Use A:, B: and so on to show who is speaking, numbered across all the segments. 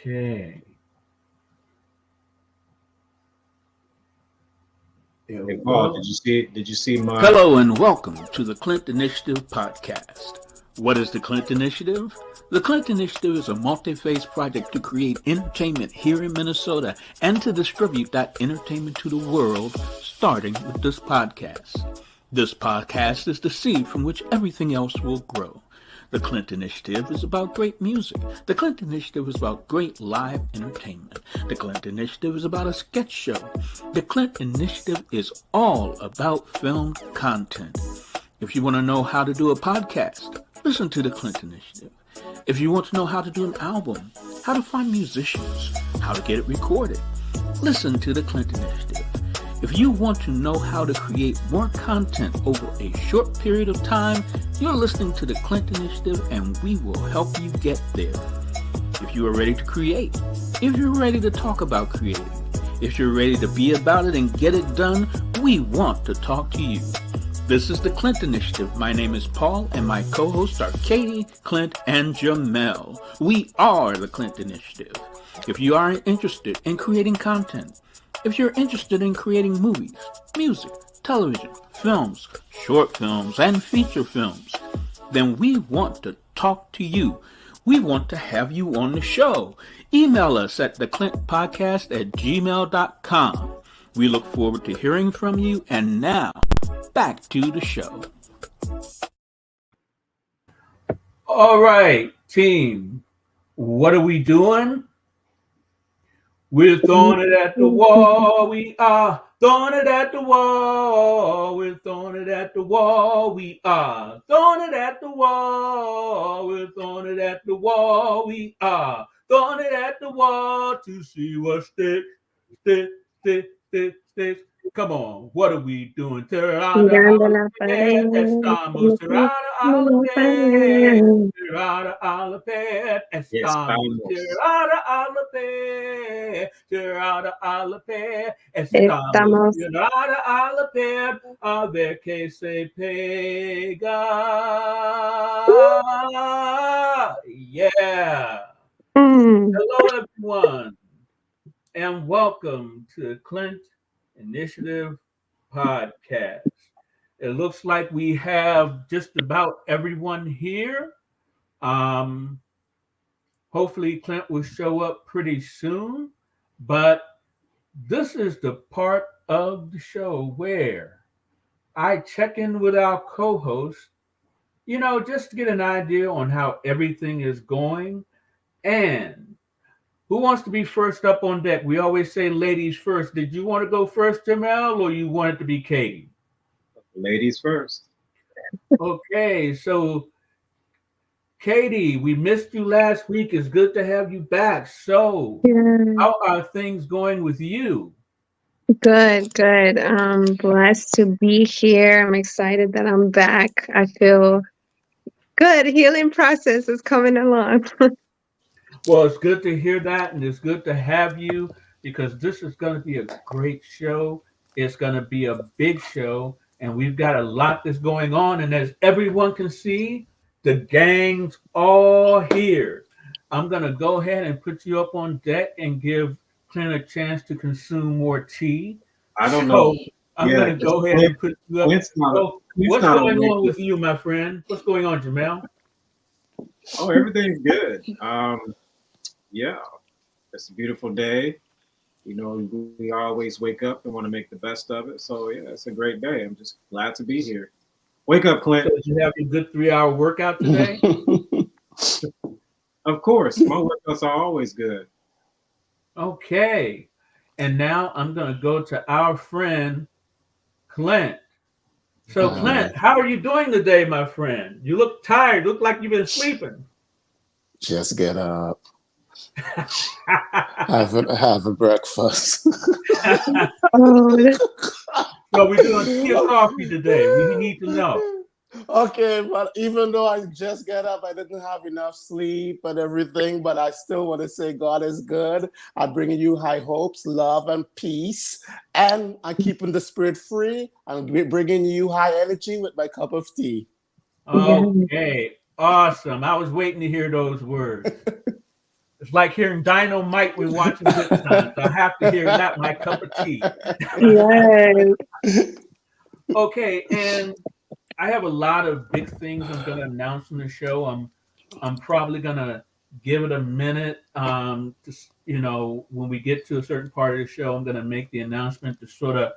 A: Okay. There
B: Hey
A: we
B: Paul,
A: go.
B: did you see my
C: Hello and welcome to the Clint Initiative podcast. What is the Clint Initiative? The Clint Initiative is a multi-phase project to create entertainment here in Minnesota and to distribute that entertainment to the world, starting with this podcast. This podcast is the seed from which everything else will grow. The Clint Initiative is about great music. The Clint Initiative is about great live entertainment. The Clint Initiative is about a sketch show. The Clint Initiative is all about film content. If you want to know how to do a podcast, listen to the Clint Initiative. If you want to know how to do an album, how to find musicians, how to get it recorded, listen to the Clint Initiative. If you want to know how to create more content over a short period of time, you're listening to the Clint Initiative and we will help you get there. If you are ready to create, if you're ready to talk about creating, if you're ready to be about it and get it done, we want to talk to you. This is the Clint Initiative. My name is Paul and my co-hosts are Katie, Clint, and Jamel. We are the Clint Initiative. If you are interested in creating content, if you're interested in creating movies, music, television, films, short films, and feature films, then we want to talk to you. We want to have you on the show. Email us at theclintpodcast@gmail.com. We look forward to hearing from you. And now, back to the show.
A: All right, team. What are we doing? We're throwing it at the wall. We are throwing it at the wall. We're throwing it at the wall. We are throwing it at the wall. We're throwing it at the wall. We are throwing it at the wall to see what sticks, sticks. Come on, what are we doing? Tirada a
D: Tirando
A: la
D: la
A: pared,
D: pared,
A: estamos
D: como
A: tirada a la
D: como
A: pared.
D: pared.
A: Tirada a la pared, estamos
B: estamos?
A: tirada a la pared. Tirada a la pared, estamos
D: Estamos.
A: tirada a la pared. A ver que se pega. Yeah.
D: Mm.
A: Hello, everyone, and welcome to Clint Initiative Podcast. It looks like we have just about everyone here. Um, Hopefully, Clint will show up pretty soon. But this is the part of the show where I check in with our co host, just to get an idea on how everything is going. And who wants to be first up on deck? We always say ladies first. Did you want to go first, Jamel, or you want it to be Katie?
B: Ladies first.
A: Okay, so Katie, we missed you last week. It's good to have you back. So,
D: Yeah.
A: how are things going with you?
D: Good, good. I'm blessed to be here. I'm excited that I'm back. I feel good. Healing process is coming along.
A: Well, it's good to hear that, and it's good to have you because this is going to be a great show. It's going to be a big show, and we've got a lot that's going on. And as everyone can see, the gang's all here. I'm going to go ahead and put you up on deck and give Clint a chance to consume more tea.
B: I don't know.
A: So I'm
B: Yeah,
A: going to
B: because
A: go ahead and put you up. So
B: Clint's
A: what's
B: not
A: going
B: awake
A: on
B: yet.
A: with you, my friend? What's going on, Jamel?
B: Oh, everything's good. Yeah, it's a beautiful day. We always wake up and want to make the best of it. So yeah, it's a great day. I'm just glad to be here. Wake up, Clint.
A: So did you have a good 3 hour workout today?
B: Of course, my workouts are always good.
A: Okay. And now I'm going to go to our friend Clint. So, Clint, how are you doing today, my friend? You look tired. You look like you've been sleeping.
E: Just get up, have a breakfast.
D: Oh,
A: So, we're doing tea or coffee today. We need to know.
E: Okay, but even though I just get up, I didn't have enough sleep and everything, but I still want to say God is good. I'm bringing you high hopes, love, and peace. And I'm keeping the spirit free. I'm bringing you high energy with my cup of tea.
D: yeah.
A: Okay. Awesome. I was waiting to hear those words. It's like hearing Dynamite when watching Good Times. I have to hear that, my cup of tea.
D: Yes.
A: Okay, and I have a lot of big things I'm going to announce in the show. I'm probably going to give it a minute. When we get to a certain part of the show, I'm going to make the announcement to sort of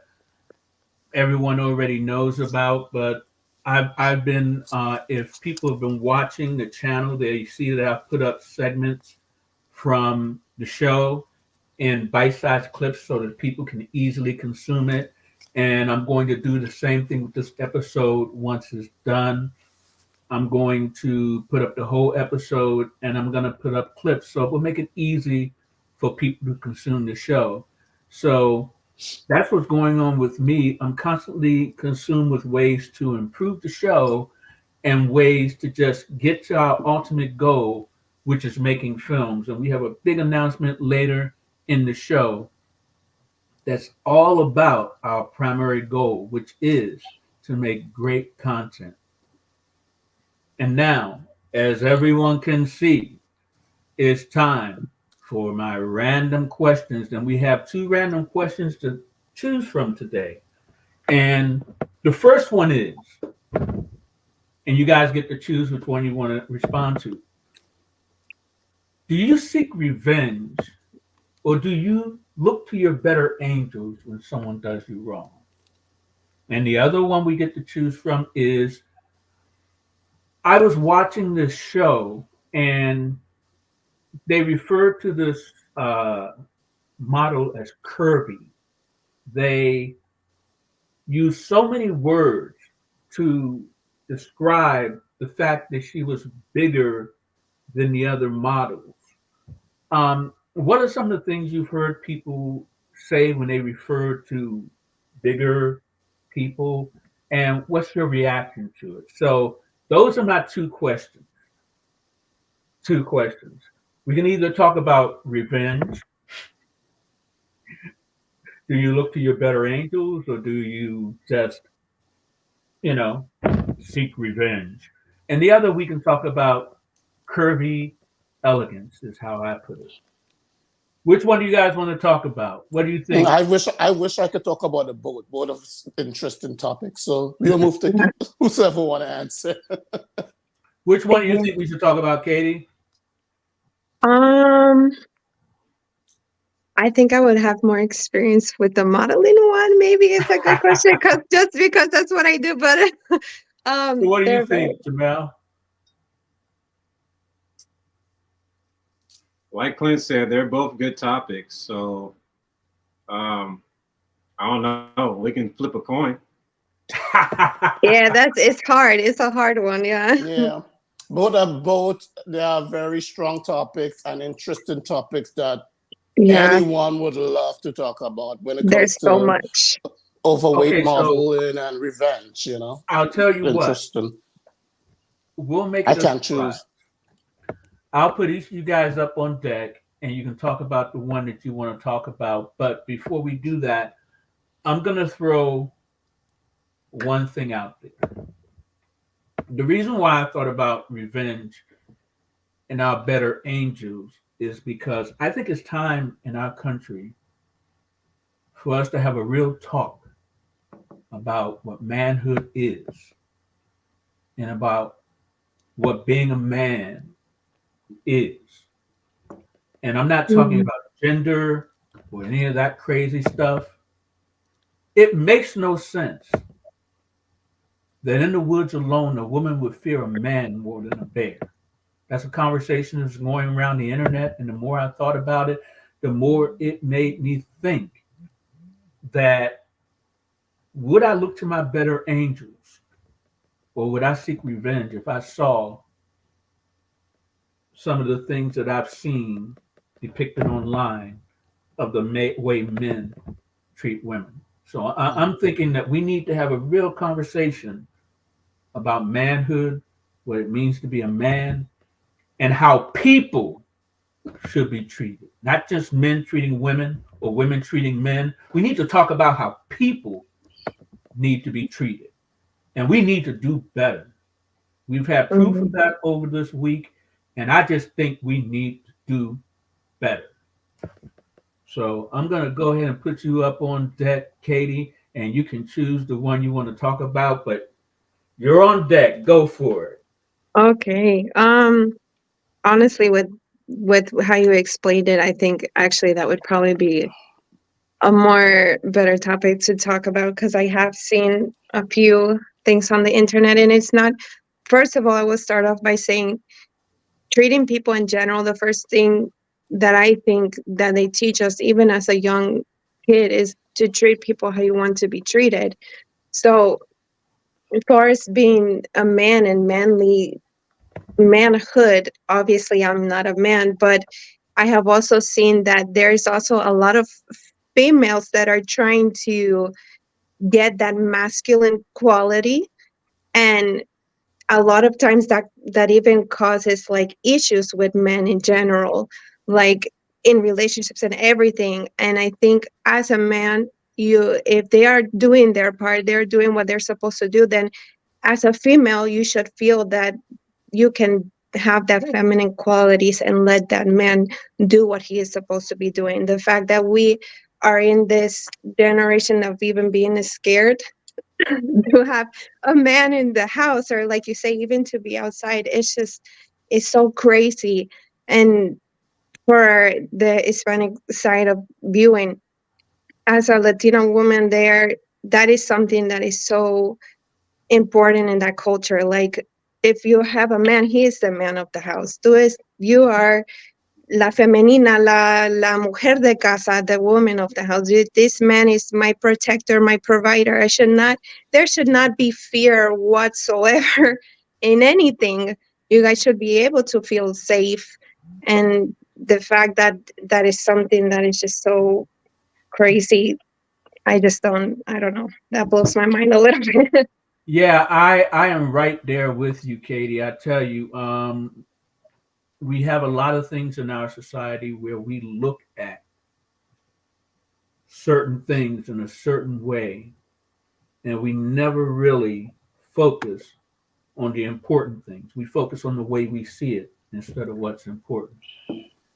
A: everyone already knows about. But I've been if people have been watching the channel, they see that I've put up segments from the show in bite-sized clips so that people can easily consume it. And I'm going to do the same thing with this episode once it's done. I'm going to put up the whole episode and I'm going to put up clips so it will make it easy for people to consume the show. So that's what's going on with me. I'm constantly consumed with ways to improve the show and ways to just get to our ultimate goal, which is making films. And we have a big announcement later in the show that's all about our primary goal, which is to make great content. And now, as everyone can see, it's time for my random questions. And we have two random questions to choose from today. And the first one is, and you guys get to choose which one you want to respond to. Do you seek revenge or do you look to your better angels when someone does you wrong? And the other one we get to choose from is I was watching this show and they referred to this model as curvy. They used so many words to describe the fact that she was bigger than the other models. What are some of the things you've heard people say when they refer to bigger people, and what's your reaction to it? So those are my two questions. Two questions. We can either talk about revenge. Do you look to your better angels, or do you just, you know, seek revenge? And the other, we can talk about curvy elegance, is how I put it. Which one do you guys want to talk about? What do you think?
E: I wish I could talk about the both. Both of interesting topics. So we'll move to whoever want to answer.
A: Which one do you think we should talk about, Katie?
D: Um, I think I would have more experience with the modeling one. Maybe it's a good question because that's what I do. But
A: So what do you
D: they're very
A: think, Jamel?
B: Like Clint said, they're both good topics. So I don't know. We can flip a coin.
D: yeah. It's hard. It's a hard one. Yeah.
E: Yeah. They are very strong topics and interesting topics that
D: Yeah.
E: anyone would love to talk about when it comes
D: There's so
E: to
D: much.
E: overweight
A: Okay, so
E: modeling and revenge,
A: I'll tell you what.
E: Interesting.
A: We'll make
E: I
A: it a
E: can't
A: surprise.
E: choose.
A: I'll put each of you guys up on deck and you can talk about the one that you want to talk about. But before we do that, I'm going to throw one thing out there. The reason why I thought about revenge and our better angels is because I think it's time in our country for us to have a real talk about what manhood is and about what being a man is. And I'm not talking
D: Mhm.
A: about gender or any of that crazy stuff. It makes no sense that in the woods alone, a woman would fear a man more than a bear. That's a conversation that's going around the internet. And the more I thought about it, the more it made me think that would I look to my better angels or would I seek revenge if I saw some of the things that I've seen depicted online of the way men treat women? So I'm thinking that we need to have a real conversation about manhood, what it means to be a man, and how people should be treated. Not just men treating women or women treating men. We need to talk about how people need to be treated. And we need to do better. We've had proof of
D: Mhm.
A: that over this week. And I just think we need to do better. So I'm going to go ahead and put you up on deck, Katie, and you can choose the one you want to talk about, but you're on deck. Go for it.
D: Okay. Honestly, with how you explained it, I think actually that would probably be a more better topic to talk about because I have seen a few things on the internet, and it's not. First of all, I will start off by saying treating people in general. The first thing that I think that they teach us, even as a young kid, is to treat people how you want to be treated. So, as far as being a man and manly manhood, obviously I'm not a man, but I have also seen that there's also a lot of females that are trying to get that masculine quality, and a lot of times that even causes like issues with men in general, like in relationships and everything. And I think as a man, you if they are doing their part, they're doing what they're supposed to do, then as a female you should feel that you can have that feminine qualities and let that man do what he is supposed to be doing. The fact that we are in this generation of even being scared to have a man in the house, or like you say, even to be outside, it's so crazy. And for the Hispanic side of viewing, as a Latino woman there, that is something that is so important in that culture. Like, if you have a man, he is the man of the house. You are la femenina, la mujer de casa, the woman of the house. This man is my protector, my provider. There should not be fear whatsoever in anything. You guys should be able to feel safe. And the fact that that is something that is just so crazy, I don't know. That blows my mind a little bit.
A: Yeah, I am right there with you, Katie. I tell you, we have a lot of things in our society where we look at certain things in a certain way, and we never really focus on the important things. We focus on the way we see it instead of what's important.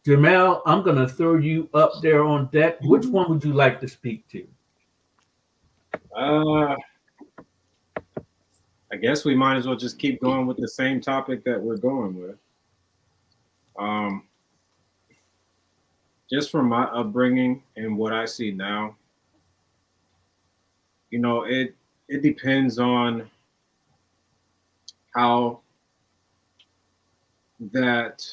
A: Jamel, I'm going to throw you up there on deck. Which one would you like to speak to?
B: Uh, I guess we might as well just keep going with the same topic that we're going with. Um, just from my upbringing and what I see now, it depends on how that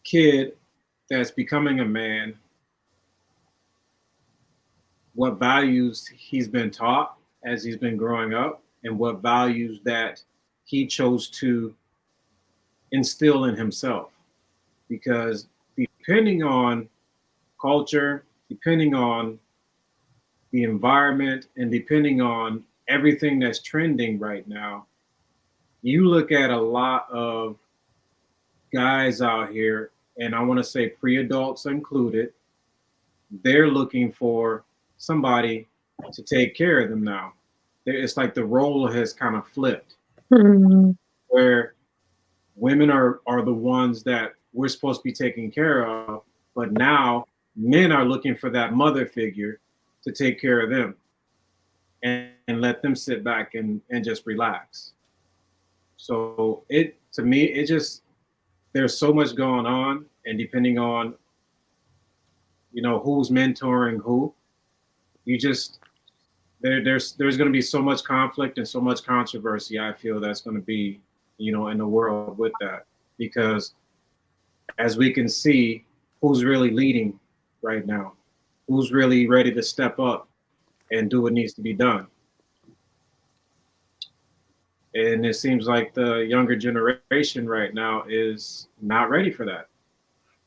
B: kid that's becoming a man, what values he's been taught as he's been growing up, and what values that he chose to instill in himself. Because depending on culture, depending on the environment, and depending on everything that's trending right now, you look at a lot of guys out here, and I want to say pre adults included, they're looking for somebody to take care of them now. It's like the role has kind of flipped,
D: Hmm.
B: where women are the ones that we're supposed to be taking care of, but now men are looking for that mother figure to take care of them and let them sit back and just relax. So it to me, it just there's so much going on, and depending on who's mentoring who, you just there's going to be so much conflict and so much controversy. I feel that's going to be in the world with that, because as we can see, who's really leading right now, who's really ready to step up and do what needs to be done. And it seems like the younger generation right now is not ready for that.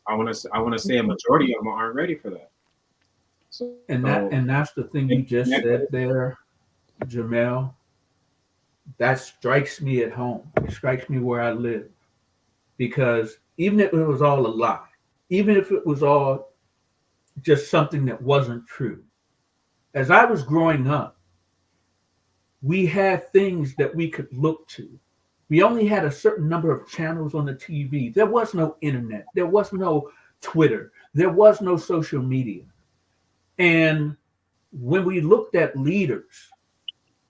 B: I want to say a majority of them aren't ready for that. So
A: And that's the thing you just said there, Jamel. That strikes me at home. It strikes me where I live. Because even if it was all a lie, even if it was all just something that wasn't true, as I was growing up, we had things that we could look to. We only had a certain number of channels on the TV. There was no internet. There was no Twitter. There was no social media. And when we looked at leaders,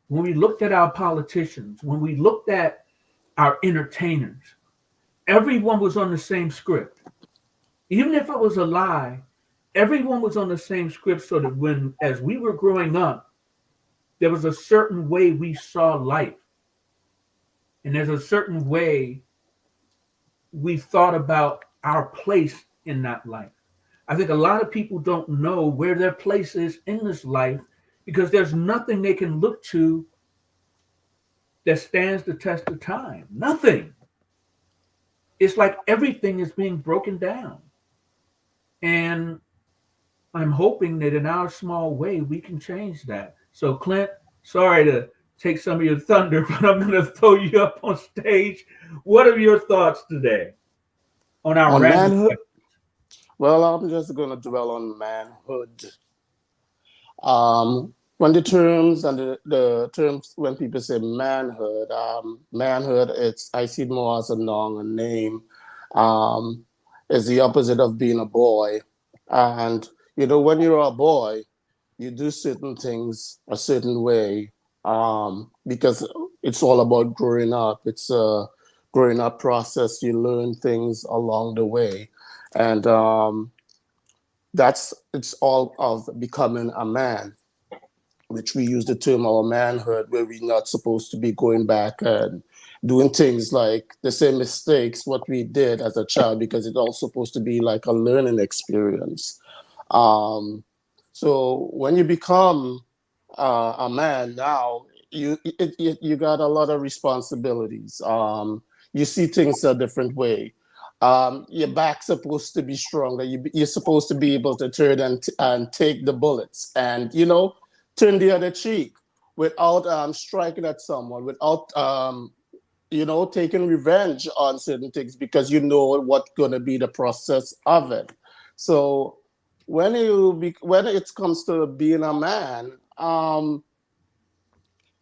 A: when we looked at our politicians, when we looked at our entertainers, everyone was on the same script. Even if it was a lie, everyone was on the same script so that when, as we were growing up, there was a certain way we saw life. And there's a certain way we thought about our place in that life. I think a lot of people don't know where their place is in this life because there's nothing they can look to that stands the test of time. Nothing. It's like everything is being broken down. And I'm hoping that in our small way we can change that. So, Clint, sorry to take some of your thunder, but I'm going to throw you up on stage. What are your thoughts today on our
E: On
A: random
E: manhood,
A: question?
E: well, I'm just going to dwell on manhood. When the terms and the terms when people say manhood, manhood, it's I see it more as a noun, a name. Um, it's the opposite of being a boy. And when you're a boy, you do certain things a certain way, because it's all about growing up. It's a growing up process. You learn things along the way, and it's all of becoming a man, which we use the term our manhood, where we're not supposed to be going back and doing things like the same mistakes what we did as a child, because it's all supposed to be like a learning experience. Um, so when you become a man now, you got a lot of responsibilities. You see things a different way. Your back's supposed to be stronger. You're supposed to be able to turn and take the bullets, and turn the other cheek without striking at someone, without taking revenge on certain things, because you know what's going to be the process of it. So when it comes to being a man,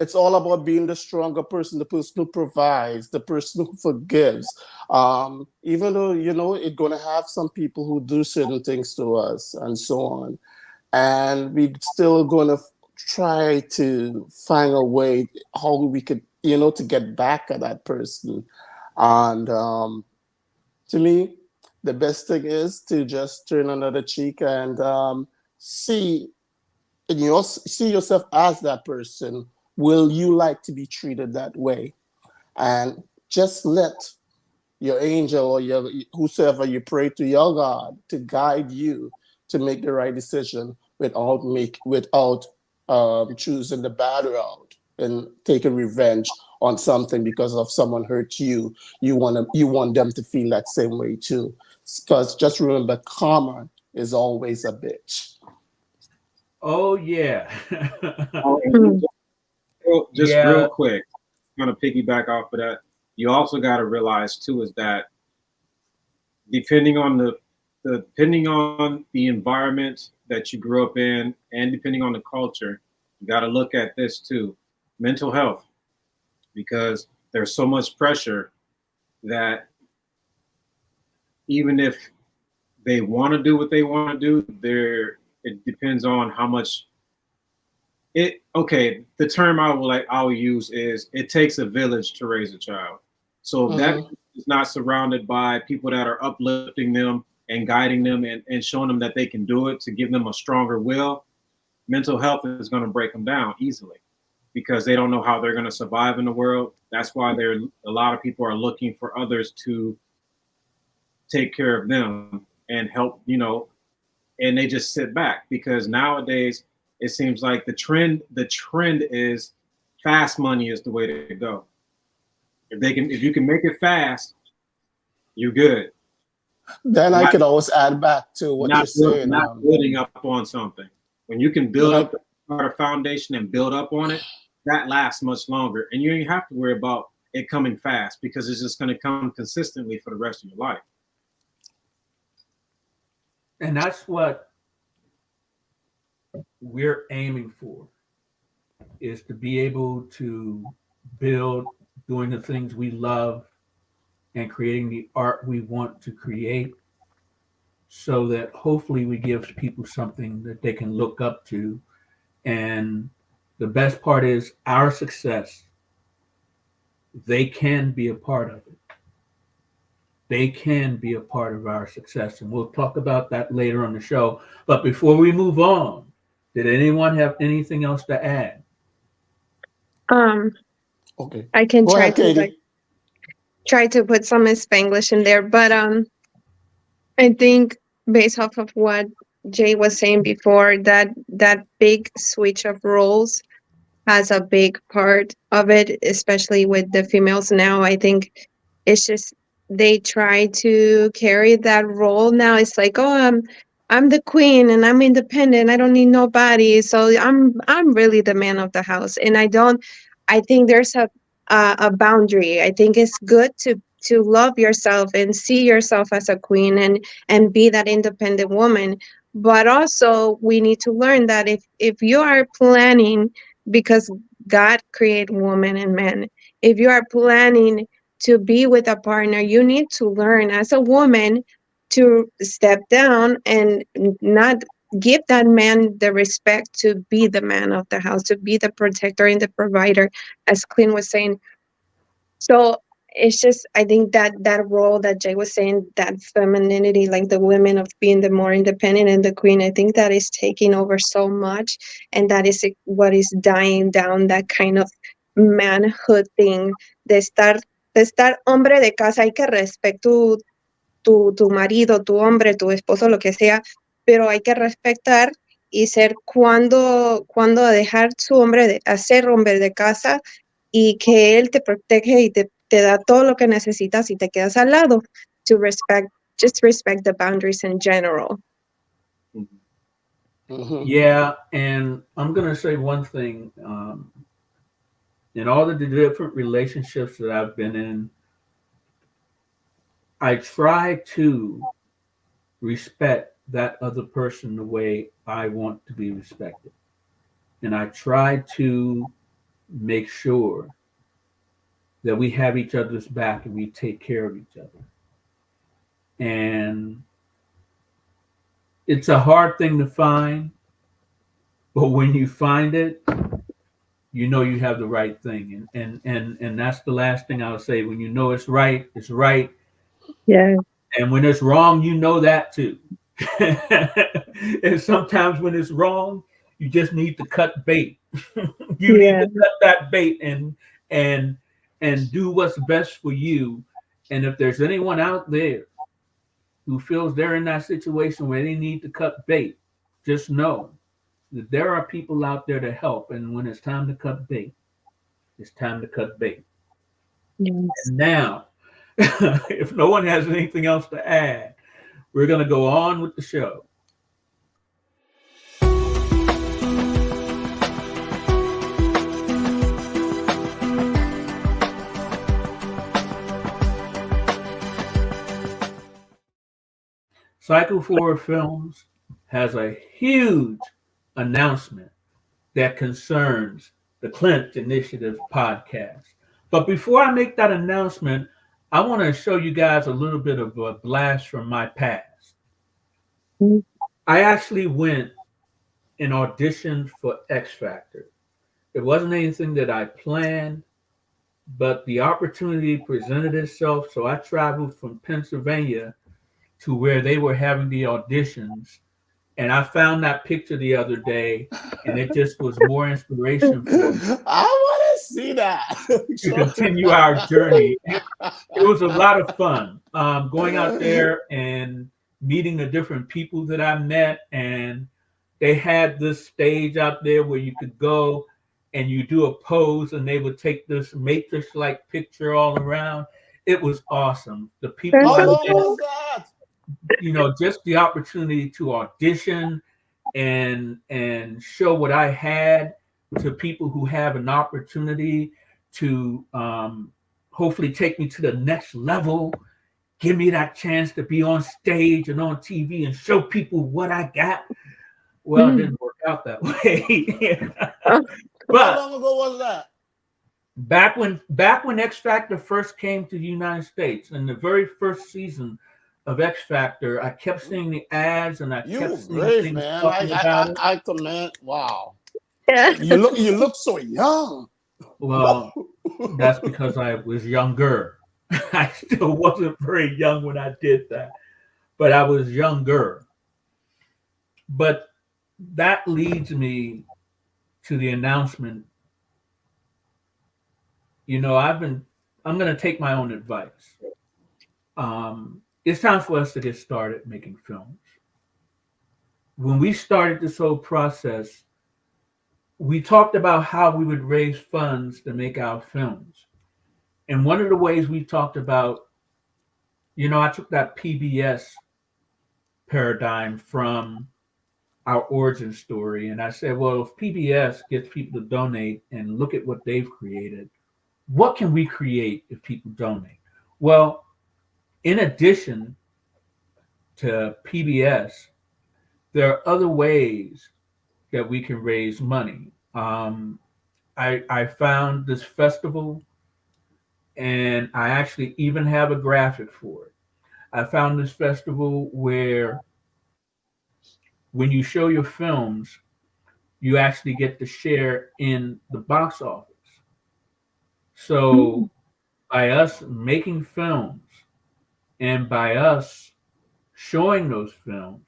E: it's all about being the stronger person, the person who provides, the person who forgives. Even though it's going to have some people who do certain things to us and so on, and we still going to try to find a way how we could to get back at that person. And to me, the best thing is to just turn another cheek and see see yourself as that person. Will you like to be treated that way? And just let your angel or your whosoever you pray to, your God, to guide you to make the right decision without choosing the bad route and taking revenge on something because of someone hurt you. You want them to feel that same way too. Because just remember, karma is always a bitch.
A: Oh, yeah.
B: Oh, and
D: Hmm.
B: just real
A: Yeah.
B: quick, kind of piggyback off of that. You also got to realize too is that depending on depending on the environment that you grew up in, and depending on the culture, you got to look at this too, mental health, because there's so much pressure that even if they want to do what they want to do, it depends on how much it. Okay, the term I'll use is it takes a village to raise a child. So if that
E: Mm-hmm.
B: is not surrounded by people that are uplifting them and guiding them and showing them that they can do it, to give them a stronger will, mental health is going to break them down easily because they don't know how they're going to survive in the world. That's why a lot of people are looking for others to take care of them and help, and they just sit back because nowadays it seems like the trend is fast money is the way to go. If you can make it fast, you're good.
E: Then I
B: Not
E: could always add back to what you're saying.
B: not building up on something. When you can
E: Then
B: build
E: I
B: up a foundation and build up on it, that lasts much longer, and you don't have to worry about it coming fast because it's just going to come consistently for the rest of your life.
A: And that's what we're aiming for, is to be able to build doing the things we love, and creating the art we want to create, so that hopefully we give people something that they can look up to. And the best part is our success, they can be a part of it. They can be a part of our success. And we'll talk about that later on the show. But before we move on, did anyone have anything else to add?
D: Um,
E: Okay.
D: I can
E: Go
D: try
E: ahead,
D: to
E: Katie.
D: put some Spanglish in there, but I think based off of what Jay was saying before, that big switch of roles has a big part of it, especially with the females now. I think it's just they try to carry that role now. It's like, oh, I'm the queen and I'm independent. I don't need nobody. So I'm really the man of the house. And I don't. I think there's a boundary. I think it's good to love yourself and see yourself as a queen and be that independent woman. But also we need to learn that if you are planning, because God created woman and man. If you are planning to be with a partner, you need to learn as a woman to step down and not give that man the respect to be the man of the house, to be the protector and the provider, as Clint was saying. So it's just, I think that role that Jay was saying, that femininity, like the women of being the more independent and the queen, I think that is taking over so much, and that is what is dying down, that kind of manhood thing de estar hombre de casa. Hay que respetar tu marido, tu hombre, tu esposo, lo que sea, pero hay que respetar y ser cuando dejar su a ser hombre de casa, y que él te protege y te da todo lo que necesitas y te quedas al lado. To respect, just respect the boundaries in general.
E: Mhm.
A: Yeah, and I'm going to say one thing. In all of the different relationships that I've been in, I try to respect that other person the way I want to be respected. And I try to make sure that we have each other's back and we take care of each other. And it's a hard thing to find, but when you find it, you know you have the right thing. And that's the last thing I'll say. When you know it's right, it's right.
D: Yeah.
A: And when it's wrong, you know that too. And sometimes when it's wrong, you just need to cut bait. You need
D: Yeah.
A: to cut that bait and and do what's best for you. And if there's anyone out there who feels they're in that situation where they need to cut bait, just know that there are people out there to help. And when it's time to cut bait, it's time to cut bait.
D: Yes.
A: And now, if no one has anything else to add, we're going to go on with the show. Cycle 4 Films has a huge announcement that concerns the Clint Initiative podcast. But before I make that announcement, I want to show you guys a little bit of a blast from my past.
D: Mhm.
A: I actually went and auditioned for X Factor. It wasn't anything that I planned, but the opportunity presented itself. So I traveled from Pennsylvania to where they were having the auditions. And I found that picture the other day, and it just was more inspiration for me
E: I want to see that.
A: to continue our journey. It was a lot of fun, going out there and meeting the different people that I met. And they had this stage out there where you could go and you do a pose, and they would take this matrix like picture all around. It was awesome. The people
D: That's
E: How
A: I
D: so
E: long
A: met,
D: cool.
E: was that?
A: just the opportunity to audition and show what I had to people who have an opportunity to hopefully take me to the next level, give me that chance to be on stage and on TV and show people what I got. Well, it
D: Mhm.
A: didn't work out that way.
D: Oh,
E: How
A: But
E: long ago was that?
A: Back when X Factor first came to the United States, in the very first season of X Factor, I kept seeing the ads and I kept
E: You
A: seeing
E: brave
A: things
E: man.
A: talking about it.
E: I commend. Wow.
D: Yeah.
E: You look so young.
A: Well, that's because I was younger. I still wasn't very young when I did that, but I was younger. But that leads me to the announcement. I'm going to take my own advice. It's time for us to get started making films. When we started this whole process, we talked about how we would raise funds to make our films. And one of the ways we talked about, I took that PBS paradigm from our origin story. And I said, well, if PBS gets people to donate and look at what they've created, what can we create if people donate? Well, in addition to PBS, there are other ways that we can raise money. I found this festival, and I actually even have a graphic for it. I found this festival where when you show your films, you actually get to share in the box office. So by us making films and by us showing those films,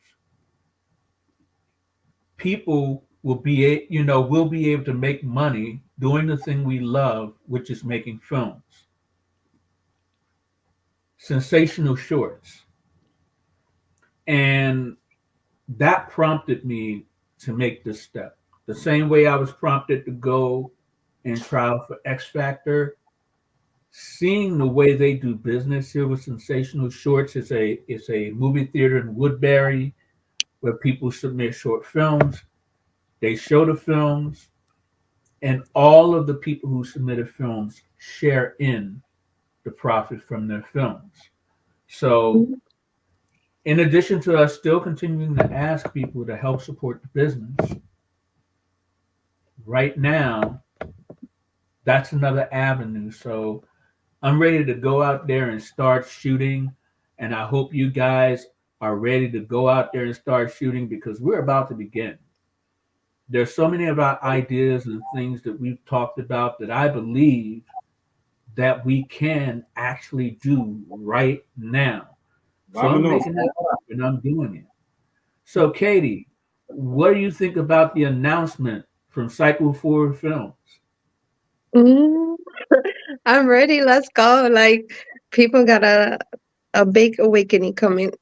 A: people will be able to make money doing the thing we love, which is making films, sensational shorts. And that prompted me to make this step. The same way I was prompted to go and try out for X Factor, seeing the way they do business here with Sensational Shorts. It's a movie theater in Woodbury where people submit short films. They show the films, and all of the people who submitted films share in the profit from their films. So, in addition to us still continuing to ask people to help support the business, right now, that's another avenue. So, I'm ready to go out there and start shooting. And I hope you guys are ready to go out there and start shooting because we're about to begin. There's so many of our ideas and things that we've talked about that I believe that we can actually do right now. So I'm
B: Vámonos.
A: making that up and I'm doing it. So Katie, what do you think about the announcement from Cycle Forward Films?
D: Mm, I'm ready. Let's go. Like people got a big awakening coming.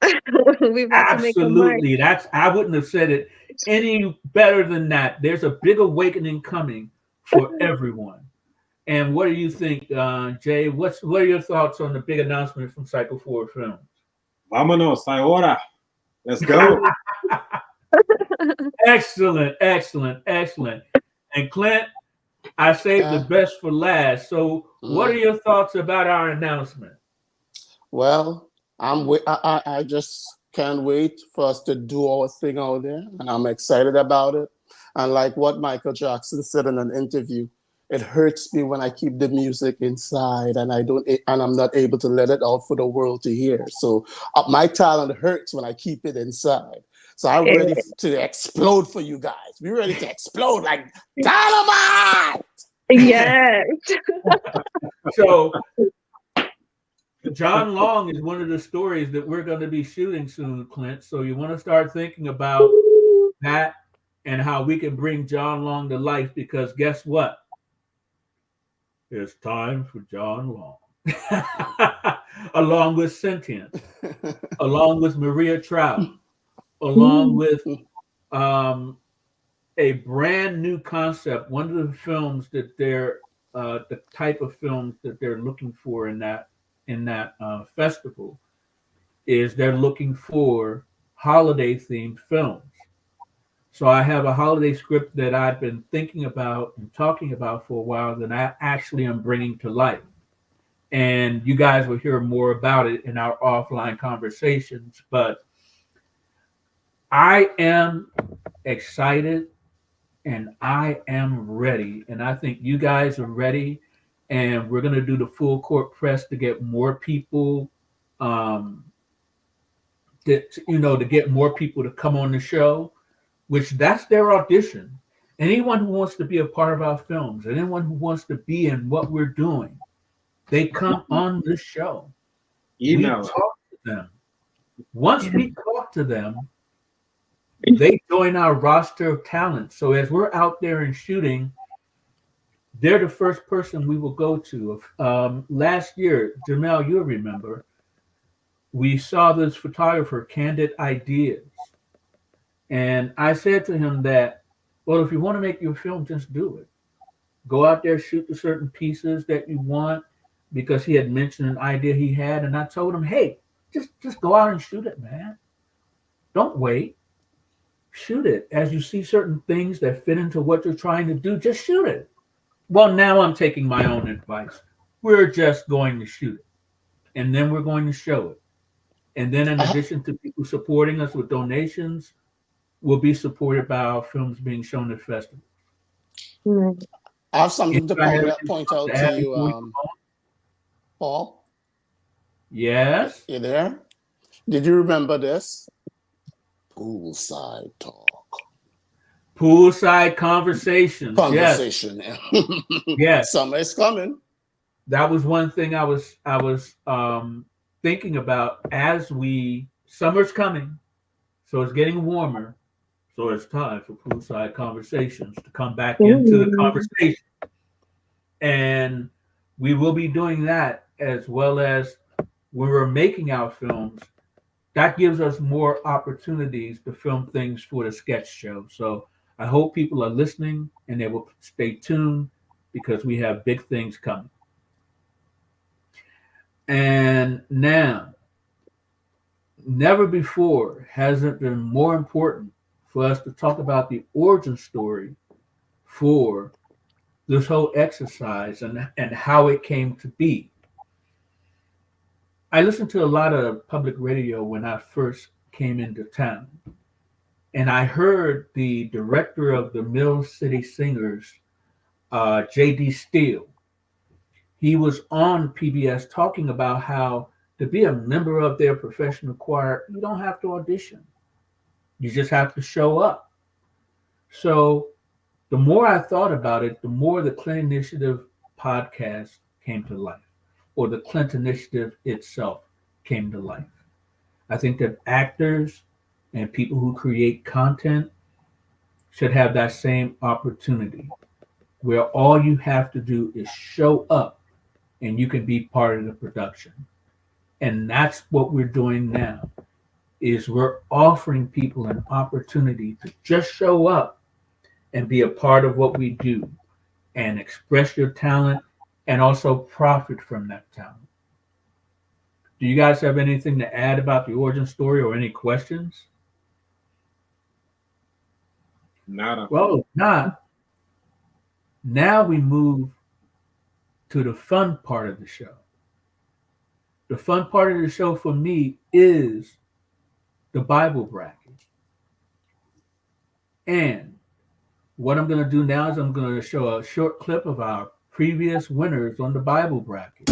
D: We about to make a mark.
A: Absolutely. I wouldn't have said it any better than that. There's a big awakening coming for everyone. And what do you think, Jay? What are your thoughts on the big announcement from Cycle Forward Films?
B: Vámonos. Ahora. Let's go.
A: Excellent, excellent, excellent. And Clint, I saved the
E: Yeah.
A: best for last. So, what are
E: Mm.
A: your thoughts about our announcement?
E: Well, I just can't wait for us to do our thing out there, and I'm excited about it. And like what Michael Jackson said in an interview, it hurts me when I keep the music inside and and I'm not able to let it out for the world to hear. So my talent hurts when I keep it inside. So I'm ready to explode for you guys. We're ready to explode like dynamite.
D: Yes.
A: So, John Long is one of the stories that we're going to be shooting soon, Clint. So, you want to start thinking about that and how we can bring John Long to life because guess what? It's time for John Long. Along with Sentient, along with Maria Trout, along with um, a brand new concept. One of the films that the type of films that they're looking for in that festival is they're looking for holiday themed films. So I have a holiday script that I've been thinking about and talking about for a while that I actually am bringing to life. And you guys will hear more about it in our offline conversations. But I am excited and I am ready. And I think you guys are ready. and we're going to do the full court press to get more people, um, to get more people to come on the show, which that's their audition. Anyone who wants to be a part of our films, anyone who wants to be in what we're doing, they come on this show. We
B: Email.
A: talk to them. Once we talk to them, they join our roster of talent. So as we're out there and shooting, they're the first person we will go to. Last year, Jamel, you'll remember, we saw this photographer, Candid Ideas. And I said to him that, well, if you want to make your film, just do it. Go out there, shoot the certain pieces that you want, because he had mentioned an idea he had. And I told him, hey, just go out and shoot it, man. Don't wait. Shoot it. As you see certain things that fit into what you're trying to do, just shoot it. Well, now I'm taking my own advice. We're just going to shoot it. And then we're going to show it. And then in addition to people supporting us with donations, we'll be supported by our films being shown at festivals.
D: Mm.
E: I have something to point out to you,
A: you
E: Paul.
A: Yes.
E: You there? Did you remember this? Poolside talk.
A: Poolside conversations.
E: Conversation.
A: Yes. Yes.
E: Summer is coming.
A: That was one thing I was thinking about as summer's coming, so it's getting warmer, so it's time for poolside conversations to come back into the conversation, and we will be doing that, as well as when we're making our films. That gives us more opportunities to film things for the sketch show. So I hope people are listening and they will stay tuned, because we have big things coming. And now, never before has it been more important for us to talk about the origin story for this whole exercise and how it came to be. I listened to a lot of public radio when I first came into town, and I heard the director of the Mill City Singers, J.D. Steele. He was on PBS talking about how to be a member of their professional choir, you don't have to audition. You just have to show up. So the more I thought about it, the more the Clint Initiative podcast came to life, or the Clint Initiative itself came to life. I think that actors and people who create content should have that same opportunity, where all you have to do is show up and you can be part of the production. And that's what we're doing now, is we're offering people an opportunity to just show up and be a part of what we do and express your talent and also profit from that talent. Do you guys have anything to add about the origin story or any questions?
B: Nada.
A: Well, if not, now we move to the fun part of the show. The fun part of the show for me is the Bible bracket. And what I'm going to do now is I'm going to show a short clip of our previous winners on the Bible bracket.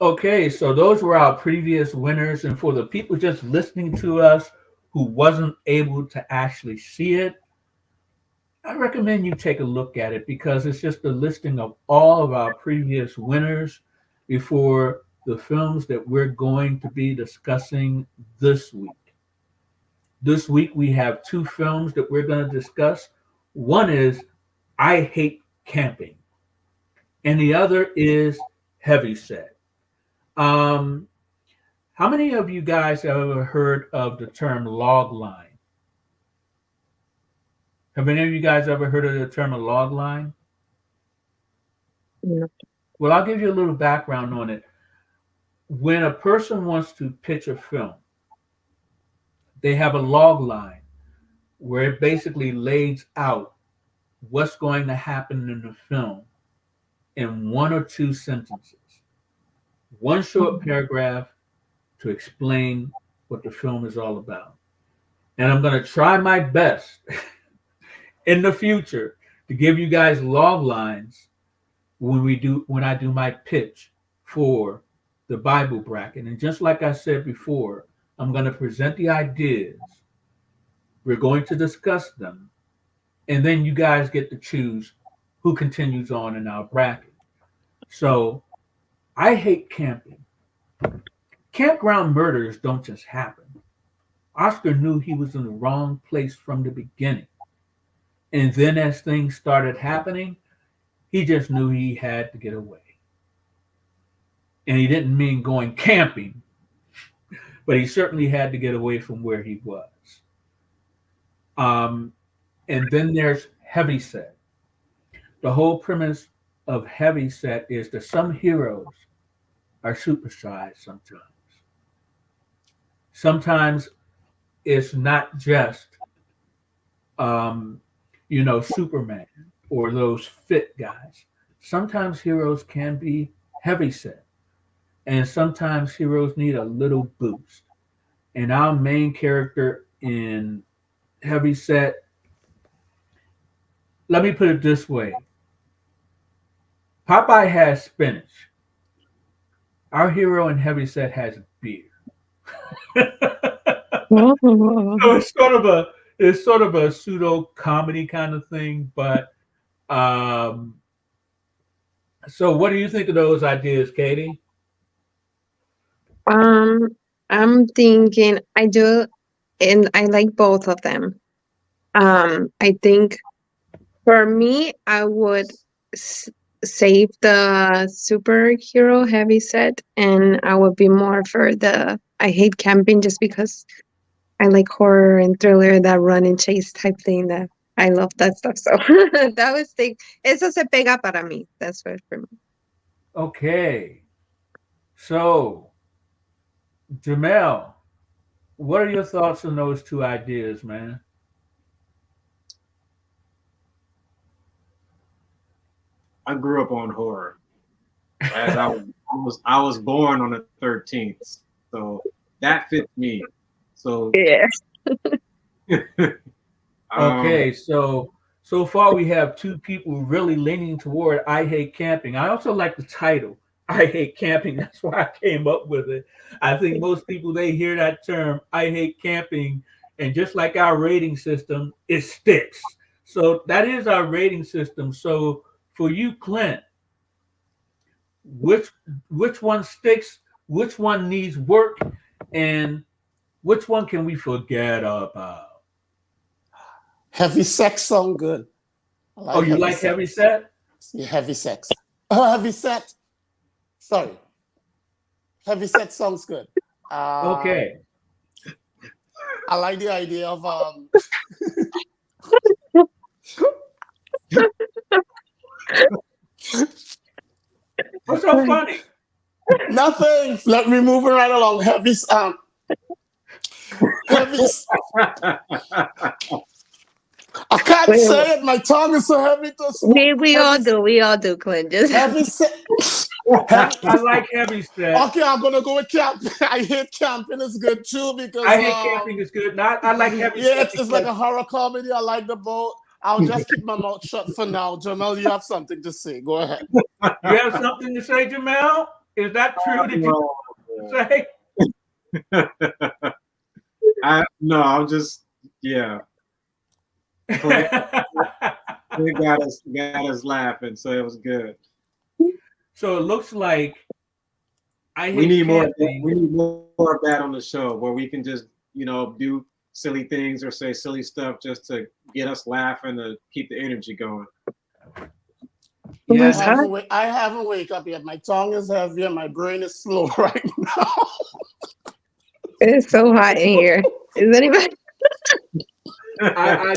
A: Okay, so those were our previous winners. And for the people just listening to us who wasn't able to actually see it, I recommend you take a look at it, because it's just a listing of all of our previous winners before the films that we're going to be discussing this week. This week we have two films that we're going to discuss. One is I Hate Camping, and the other is Heavyset. How many of you guys have ever heard of the term log line? Have any of you guys ever heard of the term a log line?
D: No.
A: Well, I'll give you a little background on it. When a person wants to pitch a film, they have a log line where it basically lays out what's going to happen in the film in one or two sentences, one short paragraph to explain what the film is all about. And I'm going to try my best in the future to give you guys log lines when I do my pitch for the Bible bracket. And just like I said before, I'm going to present the ideas. We're going to discuss them, and then you guys get to choose who continues on in our bracket. So, I hate camping. Campground murders don't just happen. Oscar knew he was in the wrong place from the beginning. And then as things started happening, he just knew he had to get away. And he didn't mean going camping, but he certainly had to get away from where he was. And then there's Heavyset. The whole premise of Heavyset is that some heroes are supersized sometimes. Sometimes it's not just, Superman or those fit guys. Sometimes heroes can be heavyset, and sometimes heroes need a little boost. And our main character in Heavyset, let me put it this way: Popeye has spinach. Our hero in Heavyset has beer. So it's sort of a pseudo comedy kind of thing. But so what do you think of those ideas, Katie?
D: Um, I'm thinking I do, and I like both of them. I think for me, I would s- save the superhero heavy set, and I would be more for the I hate camping just because I like horror and thriller, that run and chase type thing. That I love that stuff. So that was the eso se pega para mí. That's what for me.
A: Okay, so Jamel, what are your thoughts on those two ideas, man?
B: I grew up on horror. As I was born on the 13th, so that fits me. So
D: Yeah.
B: um,
A: Okay, so far we have two people really leaning toward I hate camping. I also like the title, I hate camping. That's why I came up with it. I think most people they hear that term, I hate camping, and just like our rating system, it sticks. So that is our rating system. So for you, Clint, which which one sticks, which one needs work, and which one can we forget about?
E: Heavy sex sound good. I
A: Oh,
E: like
A: you
E: heavy
A: like heavy
E: sex.
A: set?
E: Yeah, heavy sex. Oh, heavy set. Sorry. Heavy set sounds good. Um,
A: Okay.
E: I like the idea of
A: What's so funny?
E: nothing. Let me move it right along. Heavy. I can't
D: we,
E: say it. My tongue is so heavy to
D: we
E: smoke.
D: we all do. We all do, Clint. Just
E: Heavy set.
A: I,
E: Heavy.
A: I like heavy set.
E: Okay, I'm gonna go with camping. I hate camping. It's good too because
A: I hate camping is good. Not I like heavy
E: yeah,
A: set
E: it's like
A: because
E: a horror comedy. I like the boat. I'll just keep my mouth shut for now. Jamal, you have something to say. Go ahead.
A: you have something to say, Jamel? Is that true? Did you
B: no,
A: say?
B: no, I'm just yeah. Clint, Clint got us laughing, so it was good.
A: So it looks like I
B: We
A: hate
B: need more.
A: camping.
B: We need more of that on the show where we can just do silly things or say silly stuff just to get us laughing to keep the energy going.
A: Yeah,
D: was hot.
E: I haven't wake up yet. My tongue is heavy and my brain is slow right now.
D: It's so hot in here. Is anybody?
A: I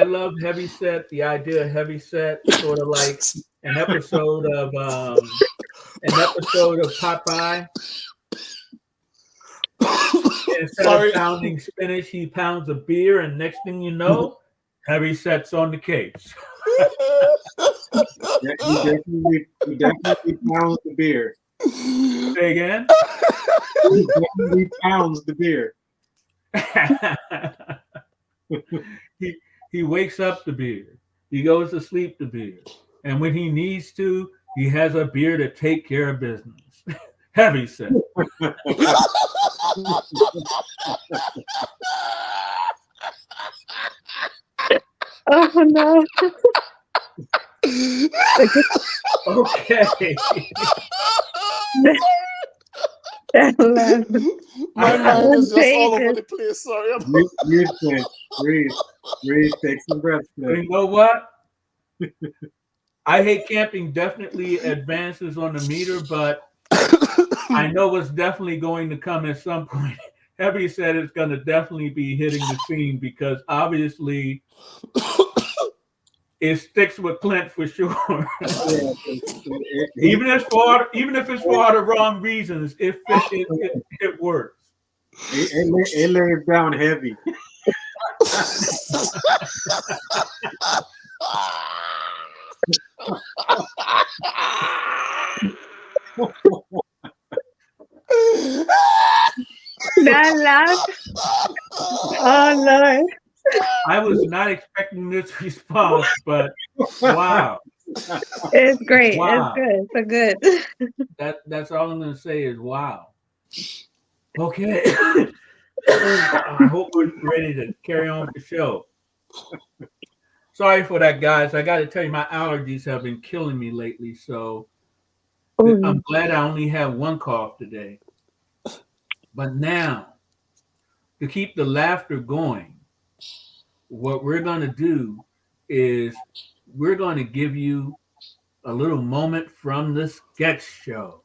A: love heavy set. The idea of heavy set, sort of like an episode of Popeye. Instead of
E: Sorry.
A: pounding spinach, he pounds a beer, and next thing you know, heavy sets on the case.
B: Yeah, he definitely pounds the beer.
A: Say again.
B: He definitely pounds the beer.
A: he wakes up the beer. He goes to sleep the beer. And when he needs to, he has a beer to take care of business. Heavy set.
D: Oh no.
A: Okay.
D: That laugh.
E: My mind is just all over
D: Contagious.
E: the place. Sorry.
B: Breathe, take some breaths.
A: You know what? I hate camping definitely advances on the meter, but I know it's definitely going to come at some point. Heavy said it's going to definitely be hitting the scene because obviously it sticks with Clint for sure. Even if it's for the wrong reasons, it works.
B: It lays down heavy.
D: That laugh. Oh Lord.
A: I was not expecting this response, but wow.
D: It's great.
A: Wow.
D: It's good. It's good.
A: That's all I'm gonna say is wow. Okay. I hope we're ready to carry on with the show. Sorry for that, guys. I got to tell you, my allergies have been killing me lately. So I'm glad I only have one cough today. But now, to keep the laughter going, what we're going to do is we're going to give you a little moment from the sketch show.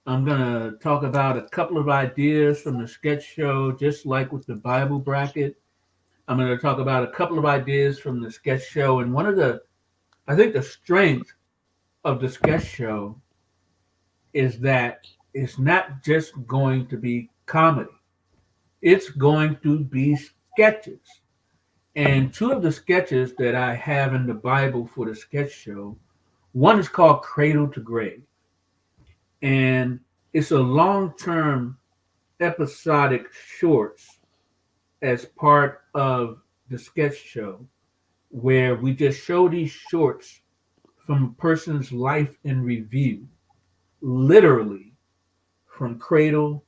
A: I'm going to talk about a couple of ideas from the sketch show, just like with the Bible bracket. I'm going to talk about a couple of ideas from the sketch show. And I think the strength of the sketch show is that it's not just going to be comedy. It's going to be sketches. And two of the sketches that I have in the Bible for the sketch show, one is called Cradle to Grave. And it's a long-term episodic shorts as part of the sketch show where we just show these shorts from a person's life in review, literally from cradle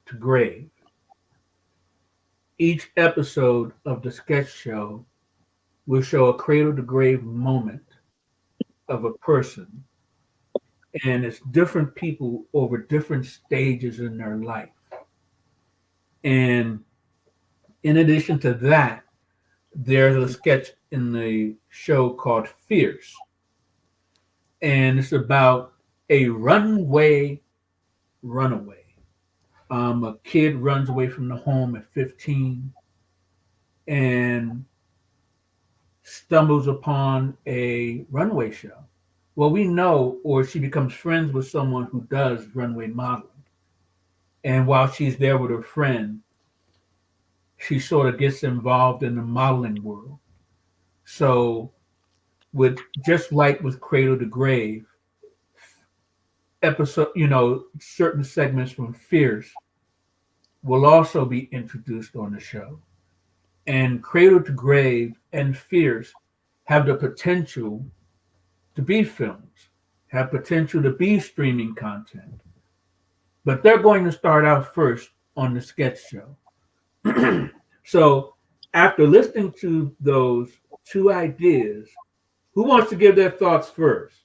A: to grave. Each episode of the sketch show will show a cradle to grave moment of a person, and it's different people over different stages in their life. And in addition to that, there's a sketch in the show called Fierce, and it's about a runaway. A kid runs away from the home at 15 and stumbles upon a runway show. Well, we know, or she becomes friends with someone who does runway modeling. And while she's there with her friend, she sort of gets involved in the modeling world. So, with just like with Cradle to Grave, certain segments from Fierce will also be introduced on the show. And Cradle to Grave and Fierce have the potential to be films, have potential to be streaming content. But they're going to start out first on the sketch show. So after listening to those two ideas, who wants to give their thoughts first?